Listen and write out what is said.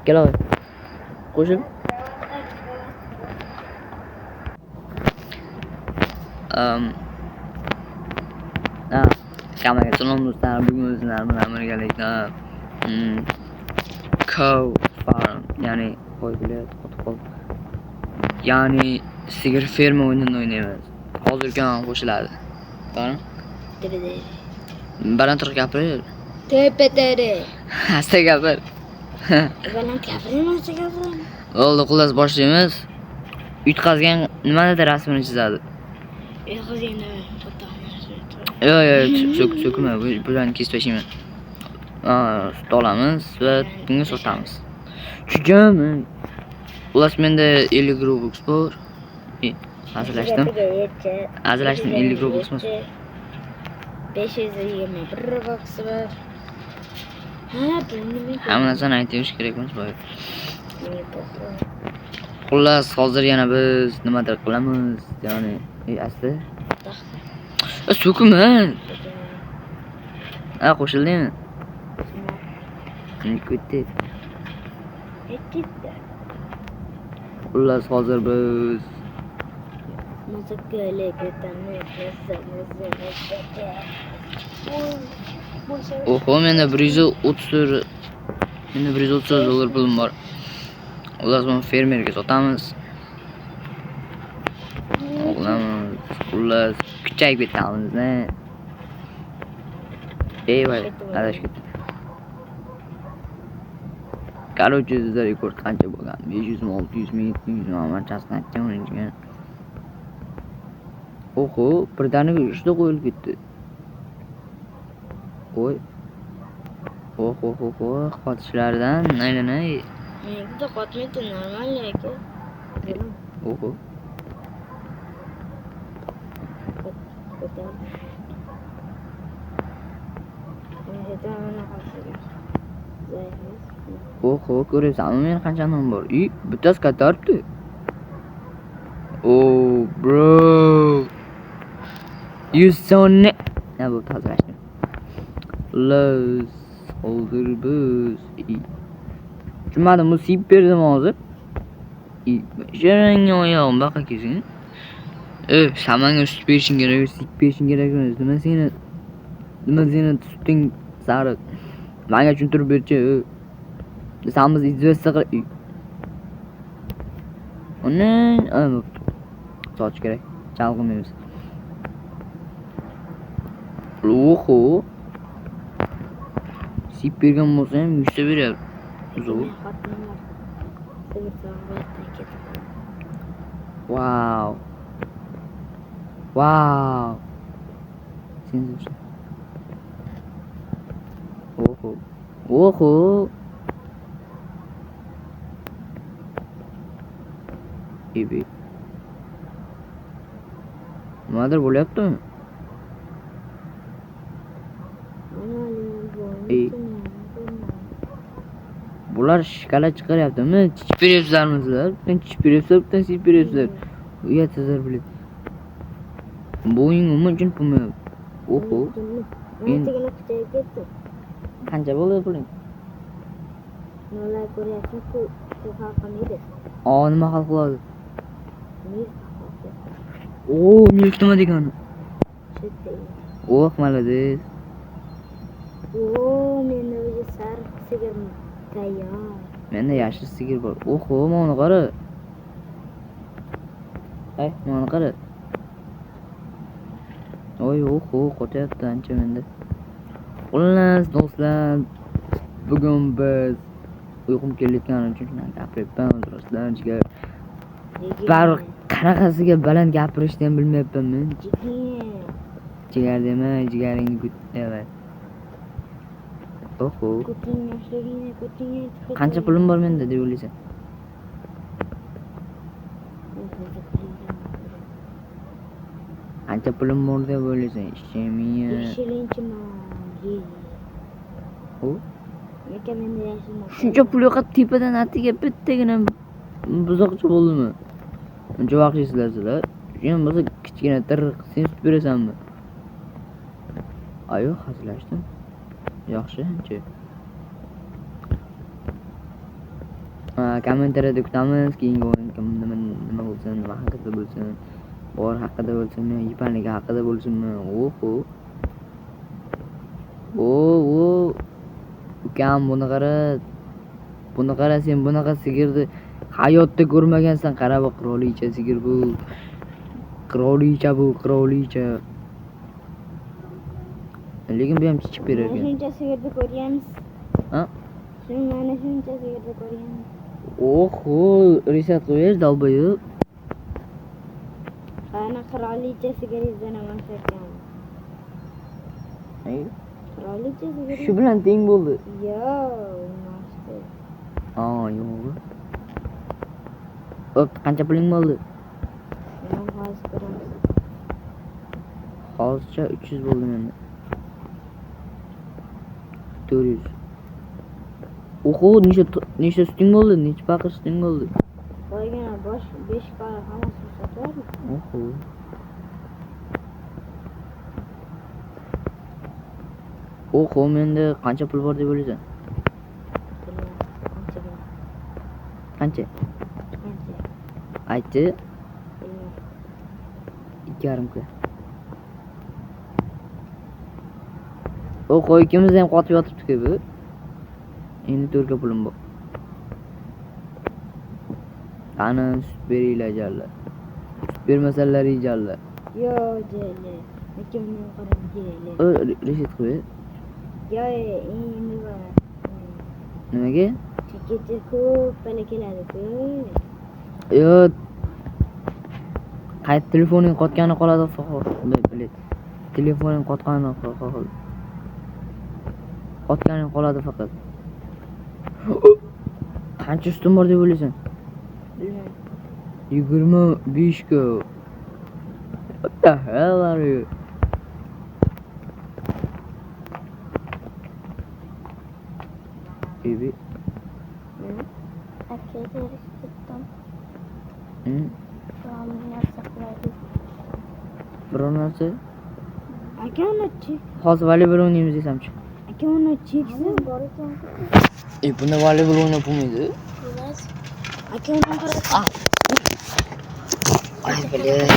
Kelaver. Qo'shib. Kameraga salom do'stlar. Bugun sizlar bilan birgalikda cow farm, ya'ni qo'ylar qotqol. Ya'ni sigir ferma o'yinini o'ynaymiz. Hozirgi ham qo'shiladi. To'g'rimi? Balandroq gapir. Tepetere. Asta gapir. Baland gapirmas gapir. Bo'ldi, xullas boshlaymiz. Yutqazgan nimanidir rasmini chizadi. Yo'q, so'kma. Bularni kesib tashlayman. Sut olamiz va bunga sotamiz. Tushunmi? Xullas menda 50 Robux bor. Hazırlaştım 50 Robux'umuz. 521 Robux var. Hamma narsani aytish kerakmas boy. Xullas hozir yana biz nimadir qilamiz, ya'ni asli. So'kma. Qo'shildingmi? Ketdi. Xullas hozir biz Oho, menda 130 dollar pulim bor. Ular buni fermerga sotamiz. Xullas kuchayib ketamiz, ne? Voy, adash ketdi. Короче, sizda rekord qancha bo'lgan? 500 mi, 600 mi, 700 mi, barchasini aytgan. Oho, birdaniga 3 ta qo'yilib ketdi. Voy. Oho, qotishlardan aylanay. Menga qotmaydi, normal aka. Oho. Oho, ko'ryapsanmi men qancha non bor? Bittasi kataribdi. Oh, bro. You so ne? Ne bu hazırlaştım. Los hozir biz. Tushunmadim, bu siyib berdim hozir. Sharang oyog'im baqa kesing. Sen menga sut berishing kerak, siyib berishing kerak emas. Nima seni suting sariq. Menga tushuntirib berchi. Sen biz izvesta qilib. Uni soch kerak. Chalg'imiz. Oho. Siyib bergan bo'lsa ham 100 ta beryapti. Zo'r. Wow. Sen Oho. Evet. Nimadir bo'lyaptimi? Bular shikala chiqaryaptimi? Chichib beryapsizlarmi sizlar? Bitta chichib beryapsizlar, bitta siyib beryapsizlar. Uyat-sizlar bilib. Bo'ying umuman uchun pulmi? Oho. Qancha bo'ldi puling? Nima ko'ryapsiz-ku, hal qilmaydi. Nima hal qiladi? Milk nima degani? Молодец. Menda o'zi sariq sigir tayyor. Menda yashil sigir bor. Oho, mana qara. Mana qara. Oho, qotyapti ancha menda. Xullas do'stlar, bugun biz uyqum kelayotgani uchun gapiryapman do'stlar. Baribir qanaqasiga baland gapirishni ham bilmayapman men. Jigar dema, jigaringni kutayver. Oho. Qancha pulim bor menda deb o'ylaysan? Qancha pulim bor deb o'ylaysan? Ishimiya. Shuncha pul yo'qotib tepadan atiga bittagina buzoqcha bo'ldimi? Uncha vaqtisizlar sizlar. Shunga bo'lsa kichkina tirq sen sut berasanmi? Ayo, hazırlaştım. Yaxshi, ancha. Kommentariyada kutamiz. Keyingi o'yin nima bo'lsin, nima haqida bo'lsin, bor haqida bo'lsinmi, yipanligi haqida bo'lsinmi. Oho. Ukam buni qara. Buni qara, sen bunaqa sigirni hayotda ko'rmagansan. Qara bu qirolicha sigir bu. Qirolicha bu, qirolicha. Lekin bu ham chiqib berar ekan. Shuncha sigirni ko'rganmiz. Ha? Mana shuncha sigirni ko'rganmiz. Oho, reset qo'yish dalboyib. Ana qirolicha sigir izlanaman ekan. Ay, Qirolicha sigir. shu bilan teng bo'ldi. Yo'q, mashti. Yo'q. Qancha puling bo'ldi? Men hozir ko'ramiz. Hozircha 300 bo'ldi menda. 400. Oho, nechta suting bo'ldi? Necha paqir suting bo'ldi? Qo'ygana bosh 5 qora hammasini sotadi. Oho. Oho, menda qancha pul bor deb o'ylaysan? Qancha? Aytchi. 2,5 ga. Oho, ikkimiz ham qotib yotibdik bu. Endi 4 ga pulim bor. Ana sut beringlar jallar. Sut bermasalar jallar. Yo'q, jeli. Ikimning qarab jeli. Reset qo'y. Yo'q, endi bor. Nimaga? Kecha ko'p pala keladi-ku. Yo'q. Qayt telefoning qotgani qoladi faqat. Bilet. Telefoning qotgani qoladi. Qotgani qoladi faqat. Qancha ustim bor deb o'ylaysan? Bilmadim. 25 ga. What the hell are you? Baby. Akşe'de eriştim. Şu an nasıl Biror narsa? aka uni chek. Hozir voleybol o'ynaymiz desamchi. Aka uni cheksiz bor ekan. Bunda voleybol o'ynab bo'lmaydi. Aka uni qarab. Ay, bilet.